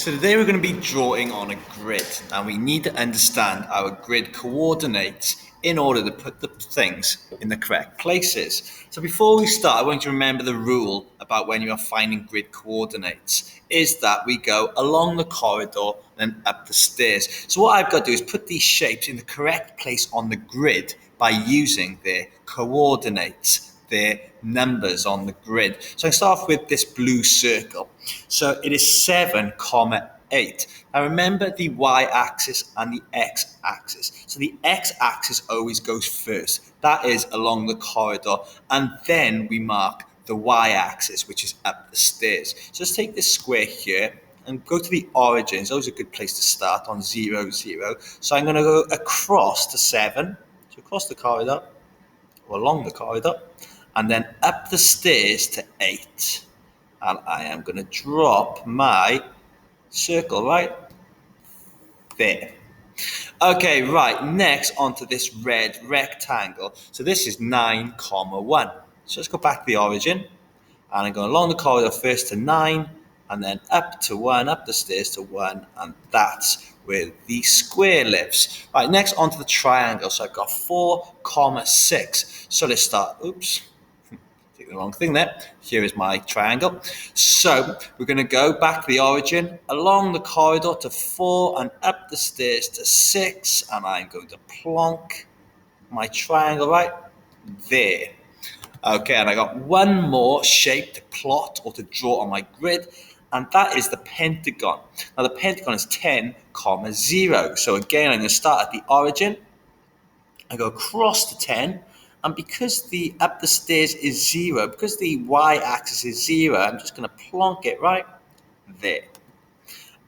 So today we're going to be drawing on a grid, and we need to understand our grid coordinates in order to put the things in the correct places. So before we start, I want you to remember the rule about when you are finding grid coordinates is that we go along the corridor and then up the stairs. So what I've got to do is put these shapes in the correct place on the grid by using their coordinates, their numbers on the grid. So I start off with this blue circle. So it is 7, 8. Now remember the y-axis and the x-axis. So the x-axis always goes first. That is along the corridor. And then we mark the y-axis, which is up the stairs. So let's take this square here and go to the origin. It's always a good place to start on 0, 0. So I'm going to go across to 7. So across the corridor, or along the corridor, and then up the stairs to 8. And I am going to drop my circle right there. Okay, right, next onto this red rectangle. So this is 9, 1. So let's go back to the origin. And I'm going along the corridor first to 9, and then up to 1, up the stairs to 1, and that's where the square lives. Right, next onto the triangle. So I've got 4, 6. So let's start, the wrong thing there. Here is my triangle. So we're going to go back to the origin, along the corridor to 4 and up the stairs to 6, and I'm going to plonk my triangle right there. Okay, and I got one more shape to plot or to draw on my grid, and that is the pentagon. Now the pentagon is 10, 0. So again, I'm going to start at the origin. I go across to 10, and because the up the stairs is 0, because the y-axis is 0, I'm just going to plonk it right there.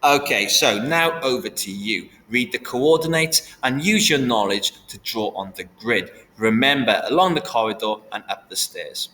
Okay, so now over to you. Read the coordinates and use your knowledge to draw on the grid. Remember, along the corridor and up the stairs.